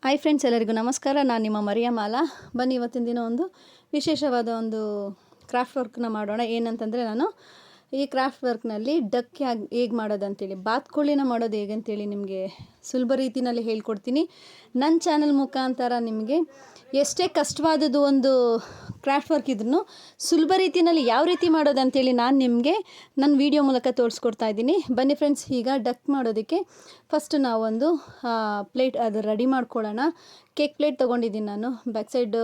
Hi friends, ಎಲ್ಲರಿಗೂ ನಮಸ್ಕಾರ. ನಾನು ನಿಮ್ಮ ಮರಿಯಮಾಲಾ. ಬನ್ನಿ ಇವತ್ತಿನ ದಿನ ಒಂದು ವಿಶೇಷವಾದ ಒಂದು ಕ್ರಾಫ್ಟ್ ವರ್ಕ್ನ ಮಾಡೋಣ. ಏನಂತಂದರೆ, ನಾನು ಈ ಕ್ರಾಫ್ಟ್ ವರ್ಕ್ನಲ್ಲಿ ಡಕ್ ಹೇಗೆ ಮಾಡೋದಂತೇಳಿ, ಬಾತ್ಕೋಳಿನ ಮಾಡೋದು ಹೇಗೆ ಅಂತೇಳಿ ನಿಮಗೆ ಸುಲಭ ರೀತಿಯಲ್ಲಿ ಹೇಳ್ಕೊಡ್ತೀನಿ. ನನ್ನ ಚಾನಲ್ ಮುಖಾಂತರ ನಿಮಗೆ ಎಷ್ಟೇ ಕಷ್ಟವಾದದ್ದು ಒಂದು ಕ್ರಾಫ್ಟ್ ವರ್ಕ್ ಇದ್ರೂ ಸುಲಭ ರೀತಿಯಲ್ಲಿ ಯಾವ ರೀತಿ ಮಾಡೋದಂತೇಳಿ ನಾನು ನಿಮಗೆ ನನ್ನ ವಿಡಿಯೋ ಮೂಲಕ ತೋರಿಸ್ಕೊಡ್ತಾ ಇದ್ದೀನಿ. ಬನ್ನಿ ಫ್ರೆಂಡ್ಸ್, ಈಗ ಡಕ್ ಮಾಡೋದಕ್ಕೆ ಫಸ್ಟ್ ನಾವೊಂದು ಪ್ಲೇಟ್ ಅದು ರೆಡಿ ಮಾಡ್ಕೊಳ್ಳೋಣ. ಕೇಕ್ ಪ್ಲೇಟ್ ತೊಗೊಂಡಿದ್ದೀನಿ ನಾನು. ಬ್ಯಾಕ್ ಸೈಡ್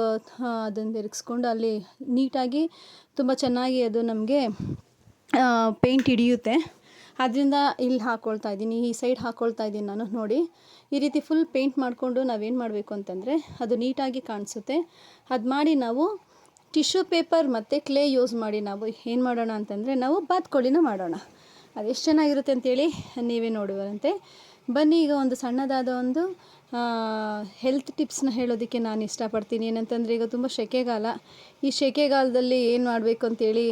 ಅದನ್ನು ತಿರುಗಿಸ್ಕೊಂಡು ಅಲ್ಲಿ ನೀಟಾಗಿ ತುಂಬ ಚೆನ್ನಾಗಿ ಅದು ನಮಗೆ ಪೇಂಟ್ ಹಿಡಿಯುತ್ತೆ. ಅದರಿಂದ ಇಲ್ಲಿ ಹಾಕ್ಕೊಳ್ತಾ ಇದ್ದೀನಿ, ಈ ಸೈಡ್ ಹಾಕ್ಕೊಳ್ತಾ ಇದ್ದೀನಿ ನಾನು. ನೋಡಿ, ಈ ರೀತಿ ಫುಲ್ ಪೇಂಟ್ ಮಾಡಿಕೊಂಡು ನಾವೇನು ಮಾಡಬೇಕು ಅಂತಂದರೆ ಅದು ನೀಟಾಗಿ ಕಾಣಿಸುತ್ತೆ. ಅದು ಮಾಡಿ ನಾವು ಟಿಶ್ಯೂ ಪೇಪರ್ ಮತ್ತು ಕ್ಲೇ ಯೂಸ್ ಮಾಡಿ ನಾವು ಏನು ಮಾಡೋಣ ಅಂತಂದರೆ ನಾವು ಬಾತ್ಕೋಳಿನ ಮಾಡೋಣ. ಅದೆಷ್ಟು ಚೆನ್ನಾಗಿರುತ್ತೆ ಅಂತೇಳಿ ನೀವೇ ನೋಡುವಂತೆ. ಬನ್ನಿ, ಈಗ ಒಂದು ಸಣ್ಣದಾದ ಒಂದು ಹೆಲ್ತ್ ಟಿಪ್ಸ್ನ ಹೇಳೋದಕ್ಕೆ ನಾನು ಇಷ್ಟಪಡ್ತೀನಿ. ಏನಂತಂದರೆ, ಈಗ ತುಂಬ ಸೆಕೆಗಾಲ. ಈ ಸೆಕೆಗಾಲದಲ್ಲಿ ಏನು ಮಾಡಬೇಕು ಅಂತೇಳಿ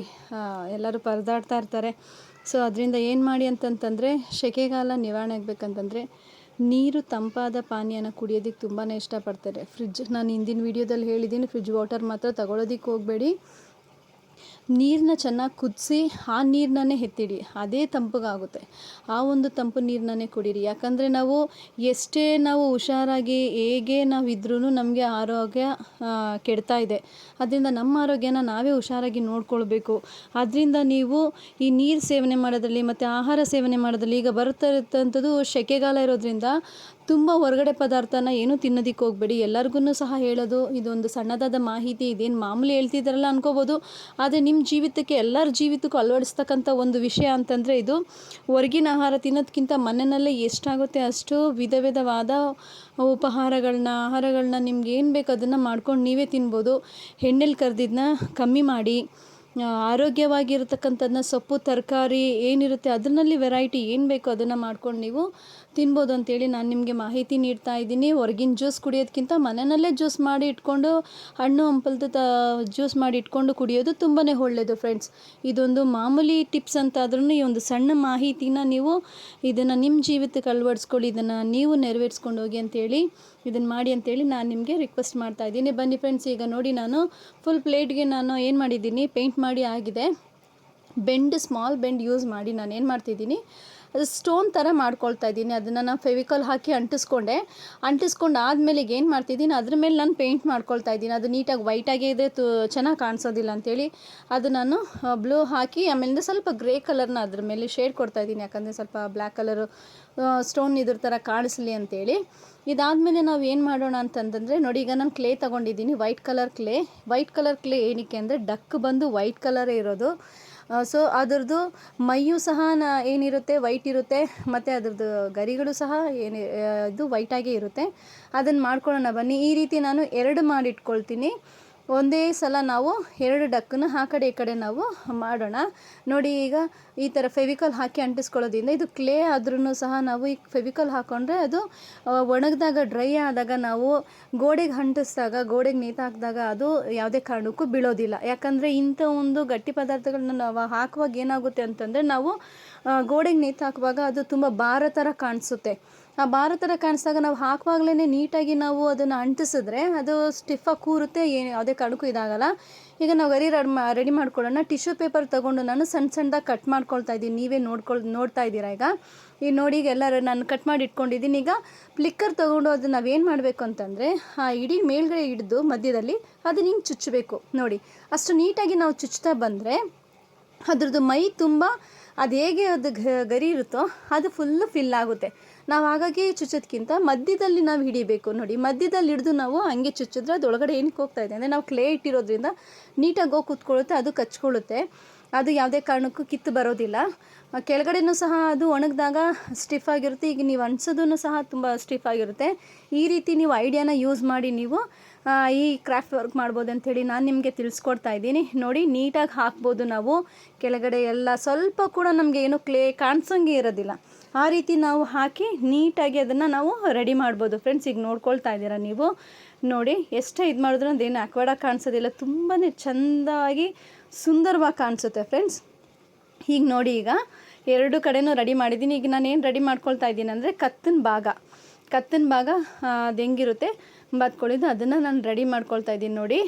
ಎಲ್ಲರೂ ಪರದಾಡ್ತಾ ಇರ್ತಾರೆ. ಸೊ ಅದರಿಂದ ಏನು ಮಾಡಿ ಅಂತಂತಂದರೆ, ಸೆಕೆಗಾಲ ನಿವಾರಣೆ ಆಗಬೇಕಂತಂದರೆ ನೀರು, ತಂಪಾದ ಪಾನೀಯನ ಕುಡಿಯೋದಕ್ಕೆ ತುಂಬಾ ಇಷ್ಟಪಡ್ತಾರೆ. ನಾನು ಹಿಂದಿನ ವೀಡಿಯೋದಲ್ಲಿ ಹೇಳಿದ್ದೀನಿ, ಫ್ರಿಡ್ಜ್ ವಾಟರ್ ಮಾತ್ರ ತಗೊಳ್ಳೋದಕ್ಕೆ ಹೋಗಬೇಡಿ. ನೀರನ್ನ ಚೆನ್ನಾಗಿ ಕುದಿಸಿ ಆ ನೀರನ್ನೇ ಎತ್ತಿಡಿ, ಅದೇ ತಂಪಗಾಗುತ್ತೆ. ಆ ಒಂದು ತಂಪು ನೀರನ್ನೇ ಕುಡೀರಿ. ಯಾಕಂದರೆ ನಾವು ಎಷ್ಟೇ ನಾವು ಹುಷಾರಾಗಿ ಹೇಗೆ ನಾವಿದ್ರೂ ನಮಗೆ ಆರೋಗ್ಯ ಕೆಡ್ತಾ ಇದೆ. ಅದರಿಂದ ನಮ್ಮ ಆರೋಗ್ಯನ ನಾವೇ ಹುಷಾರಾಗಿ ನೋಡ್ಕೊಳ್ಬೇಕು. ಅದರಿಂದ ನೀವು ಈ ನೀರು ಸೇವನೆ ಮಾಡೋದ್ರಲ್ಲಿ ಮತ್ತು ಆಹಾರ ಸೇವನೆ ಮಾಡೋದ್ರಲ್ಲಿ, ಈಗ ಬರ್ತಾ ಇರ್ತಂಥದ್ದು ಸೆಕೆಗಾಲ ಇರೋದ್ರಿಂದ ತುಂಬ ಹೊರಗಡೆ ಪದಾರ್ಥನ ಏನೂ ತಿನ್ನೋದಕ್ಕೆ ಹೋಗಬೇಡಿ. ಎಲ್ಲರಿಗೂ ಸಹ ಹೇಳೋದು, ಇದೊಂದು ಸಣ್ಣದಾದ ಮಾಹಿತಿ. ಇದೇನು ಮಾಮೂಲಿ ಹೇಳ್ತಿದ್ದಾರಲ್ಲ ಅನ್ಕೋಬೋದು, ಆದರೆ ನಿಮ್ಮ ಜೀವಿತಕ್ಕೆ, ಎಲ್ಲರ ಜೀವಿತಕ್ಕೂ ಅಳವಡಿಸ್ತಕ್ಕಂಥ ಒಂದು ವಿಷಯ ಅಂತಂದರೆ ಇದು. ಹೊರಗಿನ ಆಹಾರ ತಿನ್ನೋದಕ್ಕಿಂತ ಮನೆಯಲ್ಲೇ ಎಷ್ಟಾಗುತ್ತೆ ಅಷ್ಟು ವಿಧ ವಿಧವಾದ ಆಹಾರಗಳನ್ನ ನಿಮ್ಗೆ ಏನು ಬೇಕು ಅದನ್ನು ಮಾಡ್ಕೊಂಡು ನೀವೇ ತಿನ್ಬೋದು. ಎಣ್ಣೆಲಿ ಕರೆದಿದ್ದನ್ನ ಕಮ್ಮಿ ಮಾಡಿ, ಆರೋಗ್ಯವಾಗಿರ್ತಕ್ಕಂಥದ್ದನ್ನ ಸೊಪ್ಪು ತರಕಾರಿ ಏನಿರುತ್ತೆ ಅದರಲ್ಲಿ ವೆರೈಟಿ ಏನು ಬೇಕೋ ಅದನ್ನು ಮಾಡ್ಕೊಂಡು ನೀವು ತಿನ್ಬೋದು ಅಂತೇಳಿ ನಾನು ನಿಮಗೆ ಮಾಹಿತಿ ನೀಡ್ತಾ ಇದ್ದೀನಿ. ಹೊರಗಿನ ಜ್ಯೂಸ್ ಕುಡಿಯೋದಕ್ಕಿಂತ ಮನೆಯಲ್ಲೇ ಜ್ಯೂಸ್ ಮಾಡಿ ಇಟ್ಕೊಂಡು, ಹಣ್ಣು ಹಂಪಲದ ಜ್ಯೂಸ್ ಮಾಡಿ ಇಟ್ಕೊಂಡು ಕುಡಿಯೋದು ತುಂಬಾ ಒಳ್ಳೆಯದು ಫ್ರೆಂಡ್ಸ್. ಇದೊಂದು ಮಾಮೂಲಿ ಟಿಪ್ಸ್ ಅಂತಾದ್ರೂ ಈ ಒಂದು ಸಣ್ಣ ಮಾಹಿತಿನ ನೀವು ಇದನ್ನು ನಿಮ್ಮ ಜೀವಿತಕ್ಕೆ ಅಳವಡಿಸ್ಕೊಳ್ಳಿ, ಇದನ್ನು ನೀವು ನೆರವೇರಿಸ್ಕೊಂಡು ಹೋಗಿ ಅಂತೇಳಿ, ಇದನ್ನು ಮಾಡಿ ಅಂತೇಳಿ ನಾನು ನಿಮಗೆ ರಿಕ್ವೆಸ್ಟ್ ಮಾಡ್ತಾ ಇದ್ದೀನಿ. ಬನ್ನಿ ಫ್ರೆಂಡ್ಸ್, ಈಗ ನೋಡಿ, ನಾನು ಫುಲ್ ಪ್ಲೇಟ್ಗೆ ನಾನು ಏನು ಮಾಡಿದ್ದೀನಿ, ಪೇಂಟ್ ಮಾಡಿ ಆಗಿದೆ. ಸ್ಮಾಲ್ ಬೆಂಡ್ ಯೂಸ್ ಮಾಡಿ ನಾನು ಏನು ಮಾಡ್ತಿದ್ದೀನಿ, ಅದು ಸ್ಟೋನ್ ಥರ ಮಾಡ್ಕೊಳ್ತಾ ಇದ್ದೀನಿ. ಅದನ್ನು ನಾನು ಫೆವಿಕಾಲ್ ಹಾಕಿ ಅಂಟಿಸ್ಕೊಂಡು ಆದಮೇಲೆ ಈಗ ಏನು ಮಾಡ್ತಿದ್ದೀನಿ, ಅದ್ರ ಮೇಲೆ ನಾನು ಪೇಂಟ್ ಮಾಡ್ಕೊಳ್ತಾ ಇದ್ದೀನಿ. ಅದು ನೀಟಾಗಿ ವೈಟಾಗೇ ಇದೆ, ಚೆನ್ನಾಗಿ ಕಾಣಿಸೋದಿಲ್ಲ ಅಂತೇಳಿ ಅದು ನಾನು ಬ್ಲೂ ಹಾಕಿ ಆಮೇಲಿಂದ ಸ್ವಲ್ಪ ಗ್ರೇ ಕಲರ್ನ ಅದ್ರ ಮೇಲೆ ಶೇಡ್ ಕೊಡ್ತಾ ಇದ್ದೀನಿ. ಯಾಕಂದರೆ ಸ್ವಲ್ಪ ಬ್ಲ್ಯಾಕ್ ಕಲರು ಸ್ಟೋನ್ ಇದ್ರ ಥರ ಕಾಣಿಸ್ಲಿ ಅಂತೇಳಿ. ಇದಾದಮೇಲೆ ನಾವು ಏನು ಮಾಡೋಣ ಅಂತಂದರೆ, ನೋಡಿ, ಈಗ ನಾನು ಕ್ಲೇ ತೊಗೊಂಡಿದ್ದೀನಿ, ವೈಟ್ ಕಲರ್ ಕ್ಲೇ. ಏನಕ್ಕೆ ಅಂದರೆ ಡಕ್ ಬಂದು ವೈಟ್ ಕಲರೇ ಇರೋದು. ಸೊ ಅದರದ್ದು ಮೈಯೂ ಸಹ ಏನಿರುತ್ತೆ ವೈಟ್ ಇರುತ್ತೆ, ಮತ್ತು ಅದ್ರದ್ದು ಗರಿಗಳು ಸಹ ಇದು ವೈಟಾಗೇ ಇರುತ್ತೆ. ಅದನ್ನು ಮಾಡ್ಕೊಳ್ಳೋಣ ಬನ್ನಿ. ಈ ರೀತಿ ನಾನು 2 ಮಾಡಿಟ್ಕೊಳ್ತೀನಿ. ಒಂದೇ ಸಲ ನಾವು 2 ಡಕ್ಕನ್ನು ಆ ಕಡೆ ಈ ಕಡೆ ನಾವು ಮಾಡೋಣ. ನೋಡಿ, ಈಗ ಈ ಥರ ಫೆವಿಕಾಲ್ ಹಾಕಿ ಅಂಟಿಸ್ಕೊಳ್ಳೋದ್ರಿಂದ, ಇದು ಕ್ಲೇ ಆದ್ರೂ ಸಹ ನಾವು ಈ ಫೆವಿಕಾಲ್ ಹಾಕ್ಕೊಂಡ್ರೆ ಅದು ಒಣಗಿದಾಗ, ಡ್ರೈ ಆದಾಗ ನಾವು ಗೋಡೆಗೆ ಅಂಟಿಸಿದಾಗ, ಗೋಡೆಗೆ ನೇತಾಕಿದಾಗ ಅದು ಯಾವುದೇ ಕಾರಣಕ್ಕೂ ಬೀಳೋದಿಲ್ಲ. ಯಾಕಂದರೆ ಇಂಥ ಒಂದು ಗಟ್ಟಿ ಪದಾರ್ಥಗಳನ್ನ ನಾವು ಹಾಕುವಾಗ ಏನಾಗುತ್ತೆ ಅಂತಂದರೆ, ನಾವು ಗೋಡೆಗೆ ನೇತಾಕುವಾಗ ಅದು ತುಂಬ ಭಾರ ಥರ ಕಾಣಿಸುತ್ತೆ. ಆ ಭಾರ ಥರ ಕಾಣಿಸಿದಾಗ ನಾವು ಹಾಕುವಾಗಲೇ ನೀಟಾಗಿ ನಾವು ಅದನ್ನು ಅಂಟಿಸಿದ್ರೆ ಅದು ಸ್ಟಿಫಾಗಿ ಕೂರುತ್ತೆ, ಯಾವುದೇ ಕಾರಣಕ್ಕೂ ಇದಾಗಲ್ಲ. ಈಗ ನಾವು ರೆಡಿ ಮಾಡ್ಕೊಳ್ಳೋಣ. ಟಿಶ್ಯೂ ಪೇಪರ್ ತೊಗೊಂಡು ನಾನು ಸಣ್ಣದಾಗಿ ಕಟ್ ಮಾಡ್ಕೊಳ್ತಾ ಇದ್ದೀನಿ. ನೀವೇ ನೋಡ್ತಾ ಇದ್ದೀರಾ. ಈಗ ನೋಡಿ, ಈಗ ಎಲ್ಲರೂ ನಾನು ಕಟ್ ಮಾಡಿ ಇಟ್ಕೊಂಡಿದ್ದೀನಿ. ಈಗ ಫ್ಲಿಕ್ಕರ್ ತೊಗೊಂಡು ಅದು ನಾವೇನು ಮಾಡಬೇಕು ಅಂತಂದರೆ, ಆ ಇಡೀ ಮೇಲ್ಗಡೆ ಹಿಡಿದು ಮಧ್ಯದಲ್ಲಿ ಅದನ್ನ ಹಿಂಗೆ ಚುಚ್ಚಬೇಕು. ನೋಡಿ, ಅಷ್ಟು ನೀಟಾಗಿ ನಾವು ಚುಚ್ತಾ ಬಂದರೆ ಅದ್ರದ್ದು ಮೈ ತುಂಬ ಅದು ಹೇಗೆ ಅದು ಗರಿ ಇರುತ್ತೋ ಅದು ಫುಲ್ಲು ಫಿಲ್ ಆಗುತ್ತೆ. ನಾವು ಹಾಗಾಗಿ ಚುಚ್ಚೋದಕ್ಕಿಂತ ಮಧ್ಯದಲ್ಲಿ ನಾವು ಹಿಡಿಬೇಕು. ನೋಡಿ, ಮಧ್ಯದಲ್ಲಿ ಹಿಡಿದು ನಾವು ಹಂಗೆ ಚುಚ್ಚಿದ್ರೆ ಅದು ಒಳಗಡೆ ಏನಕ್ಕೆ ಹೋಗ್ತಾ ಇದೆ ಅಂದರೆ, ನಾವು ಕ್ಲೇ ಇಟ್ಟಿರೋದ್ರಿಂದ ನೀಟಾಗಿ ಹೋಗಿ ಕೂತ್ಕೊಳ್ಳುತ್ತೆ, ಅದು ಕಚ್ಕೊಳ್ಳುತ್ತೆ, ಅದು ಯಾವುದೇ ಕಾರಣಕ್ಕೂ ಕಿತ್ತು ಬರೋದಿಲ್ಲ. ಕೆಳಗಡೆನೂ ಸಹ ಅದು ಒಣಗಿದಾಗ ಸ್ಟಿಫ್ ಆಗಿರುತ್ತೆ. ಈಗ ನೀವು ಅಂಟಿಸೋದೂ ಸಹ ತುಂಬ ಸ್ಟಿಫ್ ಆಗಿರುತ್ತೆ. ಈ ರೀತಿ ನೀವು ಐಡಿಯಾನ ಯೂಸ್ ಮಾಡಿ ನೀವು ಈ ಕ್ರಾಫ್ಟ್ ವರ್ಕ್ ಮಾಡ್ಬೋದು ಅಂಥೇಳಿ ನಾನು ನಿಮಗೆ ತಿಳಿಸ್ಕೊಡ್ತಾ ಇದ್ದೀನಿ. ನೋಡಿ, ನೀಟಾಗಿ ಹಾಕ್ಬೋದು ನಾವು. ಕೆಳಗಡೆ ಎಲ್ಲ ಸ್ವಲ್ಪ ಕೂಡ ನಮಗೆ ಏನು ಕ್ಲೇ ಕಾಣಿಸೋಂಗೆ ಇರೋದಿಲ್ಲ. ಆ ರೀತಿ ನಾವು ಹಾಕಿ ನೀಟಾಗಿ ಅದನ್ನು ನಾವು ರೆಡಿ ಮಾಡ್ಬೋದು ಫ್ರೆಂಡ್ಸ್. ಈಗ ನೋಡ್ಕೊಳ್ತಾ ಇದ್ದೀರಾ ನೀವು. ನೋಡಿ, ಎಷ್ಟೇ ಇದು ಮಾಡಿದ್ರೂ ಅದೇನು ಅಕ್ವಾಡಾಗಿ ಕಾಣಿಸೋದಿಲ್ಲ, ತುಂಬಾ ಚೆಂದಾಗಿ ಸುಂದರವಾಗಿ ಕಾಣಿಸುತ್ತೆ ಫ್ರೆಂಡ್ಸ್. ಈಗ ನೋಡಿ, ಈಗ 2 ಕಡೆನೂ ರೆಡಿ ಮಾಡಿದ್ದೀನಿ. ಈಗ ನಾನು ಏನು ರೆಡಿ ಮಾಡ್ಕೊಳ್ತಾ ಇದ್ದೀನಿ ಅಂದರೆ, ಕತ್ತಿನ ಭಾಗ ಕತ್ತಿನ ಭಾಗ ಅದು ಹೆಂಗಿರುತ್ತೆ ಬಾತ್ಕೋಳಿದು ಅದನ್ನು ನಾನು ರೆಡಿ ಮಾಡ್ಕೊಳ್ತಾ ಇದ್ದೀನಿ ನೋಡಿ.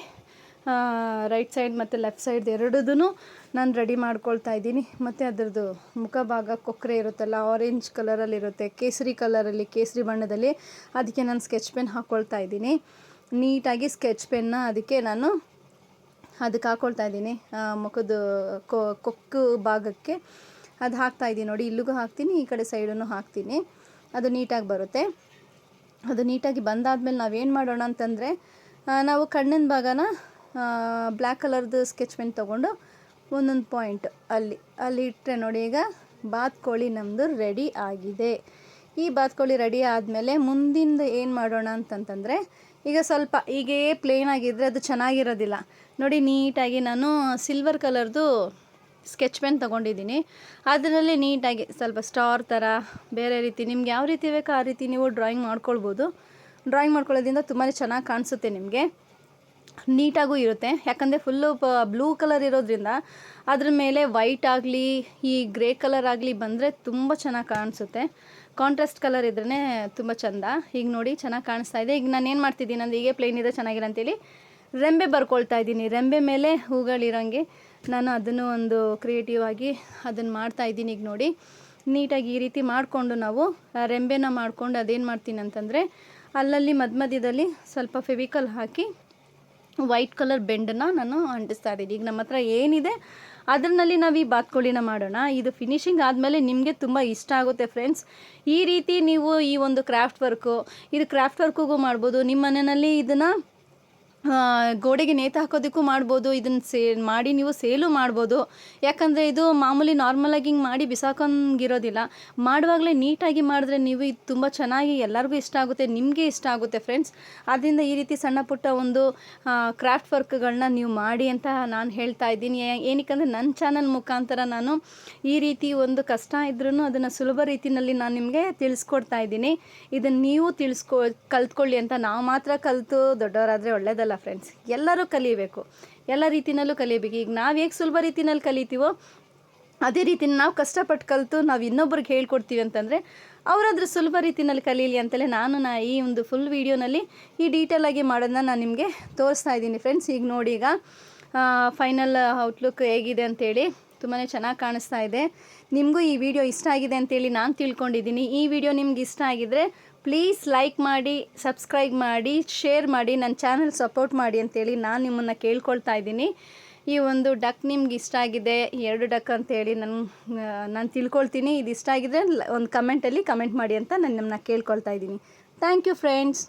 ರೈಟ್ ಸೈಡ್ ಮತ್ತು ಲೆಫ್ಟ್ ಸೈಡ್ ಎರಡೂ ನಾನು ರೆಡಿ ಮಾಡ್ಕೊಳ್ತಾ ಇದ್ದೀನಿ. ಮತ್ತು ಅದರದ್ದು ಮುಖ ಭಾಗ ಕೊಕ್ಕರೆ ಇರುತ್ತಲ್ಲ, ಆರೆಂಜ್ ಕಲರಲ್ಲಿರುತ್ತೆ, ಕೇಸರಿ ಕಲರಲ್ಲಿ, ಕೇಸರಿ ಬಣ್ಣದಲ್ಲಿ, ಅದಕ್ಕೆ ನಾನು ಸ್ಕೆಚ್ ಪೆನ್ ಹಾಕ್ಕೊಳ್ತಾ ಇದ್ದೀನಿ. ನೀಟಾಗಿ ಸ್ಕೆಚ್ ಪೆನ್ನ ಅದಕ್ಕೆ ನಾನು ಅದಕ್ಕೆ ಹಾಕ್ಕೊಳ್ತಾ ಇದ್ದೀನಿ, ಮುಖದ ಕೊಕ್ಕು ಭಾಗಕ್ಕೆ ಅದು ಹಾಕ್ತಾಯಿದ್ದೀನಿ ನೋಡಿ. ಇಲ್ಲಿಗೂ ಹಾಕ್ತೀನಿ, ಈ ಕಡೆ ಸೈಡನ್ನು ಹಾಕ್ತೀನಿ, ಅದು ನೀಟಾಗಿ ಬರುತ್ತೆ. ಅದು ನೀಟಾಗಿ ಬಂದಾದಮೇಲೆ ನಾವೇನು ಮಾಡೋಣ ಅಂತಂದರೆ, ನಾವು ಕಣ್ಣಿನ ಭಾಗನ ಬ್ಲ್ಯಾಕ್ ಕಲರ್ದು ಸ್ಕೆಚ್ ಪೆನ್ ತೊಗೊಂಡು ಒಂದೊಂದು ಪಾಯಿಂಟ್ ಅಲ್ಲಿ ಇಟ್ಟರೆ ನೋಡಿ, ಈಗ ಬಾತ್ಕೋಳಿ ನಮ್ಮದು ರೆಡಿ ಆಗಿದೆ. ಈ ಬಾತ್ಕೋಳಿ ರೆಡಿ ಆದಮೇಲೆ ಮುಂದಿಂದು ಏನು ಮಾಡೋಣ ಅಂತಂತಂದರೆ, ಈಗ ಸ್ವಲ್ಪ ಹೀಗೇ ಪ್ಲೇನ್ ಆಗಿದ್ದರೆ ಅದು ಚೆನ್ನಾಗಿರೋದಿಲ್ಲ ನೋಡಿ. ನೀಟಾಗಿ ನಾನು ಸಿಲ್ವರ್ ಕಲರ್ದು ಸ್ಕೆಚ್ ಪೆನ್ ತೊಗೊಂಡಿದ್ದೀನಿ. ಅದರಲ್ಲಿ ನೀಟಾಗಿ ಸ್ವಲ್ಪ ಸ್ಟಾರ್ ಥರ ಬೇರೆ ರೀತಿ ನಿಮ್ಗೆ ಯಾವ ರೀತಿ ಬೇಕೋ ಆ ರೀತಿ ನೀವು ಡ್ರಾಯಿಂಗ್ ಮಾಡ್ಕೊಳ್ಬೋದು. ಡ್ರಾಯಿಂಗ್ ಮಾಡ್ಕೊಳ್ಳೋದ್ರಿಂದ ತುಂಬಾ ಚೆನ್ನಾಗಿ ಕಾಣಿಸುತ್ತೆ, ನಿಮಗೆ ನೀಟಾಗೂ ಇರುತ್ತೆ. ಯಾಕಂದರೆ ಫುಲ್ಲು ಬ್ಲೂ ಕಲರ್ ಇರೋದ್ರಿಂದ ಅದ್ರ ಮೇಲೆ ವೈಟ್ ಆಗಲಿ ಈ ಗ್ರೇ ಕಲರ್ ಆಗಲಿ ಬಂದರೆ ತುಂಬ ಚೆನ್ನಾಗಿ ಕಾಣಿಸುತ್ತೆ. ಕಾಂಟ್ರಾಸ್ಟ್ ಕಲರ್ ಇದ್ರೇ ತುಂಬ ಚೆಂದ. ಈಗ ನೋಡಿ ಚೆನ್ನಾಗಿ ಕಾಣಿಸ್ತಾ ಇದೆ. ಈಗ ನಾನು ಏನು ಮಾಡ್ತಿದ್ದೀನಿ ಅಂದರೆ, ಹೀಗೆ ಪ್ಲೇನ್ ಇದೆ ಚೆನ್ನಾಗಿಲ್ಲ ಅಂತೇಳಿ ರೆಂಬೆ ಬರ್ಕೊಳ್ತಾ ಇದ್ದೀನಿ. ರೆಂಬೆ ಮೇಲೆ ಹೂಗಳಿರೋಂಗೆ ನಾನು ಅದನ್ನು ಒಂದು ಕ್ರಿಯೇಟಿವ್ ಆಗಿ ಅದನ್ನು ಮಾಡ್ತಾಯಿದ್ದೀನಿ. ಈಗ ನೋಡಿ ನೀಟಾಗಿ ಈ ರೀತಿ ಮಾಡಿಕೊಂಡು ನಾವು ರೆಂಬೆನ ಮಾಡ್ಕೊಂಡು ಅದೇನು ಮಾಡ್ತೀನಿ ಅಂತಂದರೆ, ಅಲ್ಲಲ್ಲಿ ಮಧ್ಯದಲ್ಲಿ ಸ್ವಲ್ಪ ಫೆವಿಕಲ್ ಹಾಕಿ ವೈಟ್ ಕಲರ್ ಬೆಂಡನ್ನು ನಾನು ಅಂಟಿಸ್ತಾ ಇದ್ದೀನಿ. ಈಗ ನಮ್ಮ ಹತ್ರ ಏನಿದೆ ಅದರಲ್ಲಿ ನಾವು ಈ ಬಾತ್ಕೋಳಿನ ಮಾಡೋಣ. ಇದು ಫಿನಿಶಿಂಗ್ ಆದಮೇಲೆ ನಿಮಗೆ ತುಂಬ ಇಷ್ಟ ಆಗುತ್ತೆ ಫ್ರೆಂಡ್ಸ್. ಈ ರೀತಿ ನೀವು ಈ ಒಂದು ಕ್ರಾಫ್ಟ್ ವರ್ಕಿಗೂ ಮಾಡ್ಬೋದು. ನಿಮ್ಮ ಮನೆಯಲ್ಲಿ ಇದನ್ನು ಗೋಡೆಗೆ ನೇತು ಹಾಕೋದಕ್ಕೂ ಮಾಡ್ಬೋದು. ಇದನ್ನು ಮಾಡಿ ನೀವು ಸೇಲು ಮಾಡ್ಬೋದು. ಯಾಕಂದರೆ ಇದು ಮಾಮೂಲಿ ನಾರ್ಮಲಾಗಿ ಹಿಂಗೆ ಮಾಡಿ ಬಿಸಾಕೊಂಗಿರೋದಿಲ್ಲ. ಮಾಡುವಾಗಲೇ ನೀಟಾಗಿ ಮಾಡಿದ್ರೆ ನೀವು ಇದು ತುಂಬ ಚೆನ್ನಾಗಿ ಎಲ್ಲರಿಗೂ ಇಷ್ಟ ಆಗುತ್ತೆ, ನಿಮಗೆ ಇಷ್ಟ ಆಗುತ್ತೆ ಫ್ರೆಂಡ್ಸ್. ಆದ್ದರಿಂದ ಈ ರೀತಿ ಸಣ್ಣ ಪುಟ್ಟ ಒಂದು ಕ್ರಾಫ್ಟ್ ವರ್ಕ್ಗಳನ್ನ ನೀವು ಮಾಡಿ ಅಂತ ನಾನು ಹೇಳ್ತಾ ಇದ್ದೀನಿ. ಏನಕ್ಕಂದರೆ ನನ್ನ ಚಾನಲ್ ಮುಖಾಂತರ ನಾನು ಈ ರೀತಿ ಒಂದು ಕಷ್ಟ ಇದ್ರೂ ಅದನ್ನು ಸುಲಭ ರೀತಿಯಲ್ಲಿ ನಾನು ನಿಮಗೆ ತಿಳಿಸ್ಕೊಡ್ತಾ ಇದ್ದೀನಿ. ಇದನ್ನು ನೀವು ಕಲ್ತ್ಕೊಳ್ಳಿ ಅಂತ. ನಾವು ಮಾತ್ರ ಕಲಿತು ದೊಡ್ಡವರಾದರೆ ಒಳ್ಳೆಯದಲ್ಲ ಫ್ರೆಂಡ್ಸ್. ಎಲ್ಲರೂ ಕಲಿಬೇಕು, ಎಲ್ಲ ರೀತಿಯಲ್ಲೂ ಕಲಿಬೇಕು. ಈಗ ನಾವು ಹೇಗೆ ಸುಲಭ ರೀತಿಯಲ್ಲಿ ಕಲಿತೀವೋ ಅದೇ ರೀತಿ ನಾವು ಕಷ್ಟಪಟ್ಟು ಕಲಿತು ನಾವು ಇನ್ನೊಬ್ರಿಗೆ ಹೇಳ್ಕೊಡ್ತೀವಿ ಅಂತಂದರೆ ಅವರಾದ್ರೂ ಸುಲಭ ರೀತಿಯಲ್ಲಿ ಕಲೀಲಿ ಅಂತಲೇ ನಾನು ಈ ಒಂದು ಫುಲ್ ವೀಡಿಯೋನಲ್ಲಿ ಈ ಡೀಟೇಲಾಗಿ ಮಾಡೋದನ್ನ ನಾನು ನಿಮಗೆ ತೋರಿಸ್ತಾ ಇದ್ದೀನಿ ಫ್ರೆಂಡ್ಸ್. ಈಗ ನೋಡಿ, ಈಗ ಫೈನಲ್ ಔಟ್ಲುಕ್ ಹೇಗಿದೆ ಅಂತೇಳಿ ತುಂಬಾ ಚೆನ್ನಾಗಿ ಕಾಣಿಸ್ತಾ ಇದೆ. ನಿಮಗೂ ಈ ವಿಡಿಯೋ ಇಷ್ಟ ಆಗಿದೆ ಅಂತೇಳಿ ನಾನು ತಿಳ್ಕೊಂಡಿದ್ದೀನಿ. ಈ ವಿಡಿಯೋ ನಿಮ್ಗೆ ಇಷ್ಟ ಆಗಿದರೆ ಪ್ಲೀಸ್ ಲೈಕ್ ಮಾಡಿ, ಸಬ್ಸ್ಕ್ರೈಬ್ ಮಾಡಿ, ಶೇರ್ ಮಾಡಿ, ನನ್ನ ಚಾನಲ್ ಸಪೋರ್ಟ್ ಮಾಡಿ ಅಂತೇಳಿ ನಾನು ಕೇಳ್ಕೊಳ್ತಾ ಇದ್ದೀನಿ. ಈ ಒಂದು ಡಕ್ ನಿಮ್ಗೆ ಇಷ್ಟ ಆಗಿದೆ, 2 ಡಕ್ ಅಂತೇಳಿ ನಾನು ತಿಳ್ಕೊಳ್ತೀನಿ. ಇದು ಇಷ್ಟ ಆಗಿದ್ರೆ ಒಂದು ಕಮೆಂಟಲ್ಲಿ ಕಮೆಂಟ್ ಮಾಡಿ ಅಂತ ನಾನು ನಿಮ್ಮನ್ನ ಕೇಳ್ಕೊಳ್ತಾ ಇದ್ದೀನಿ. Thank you friends.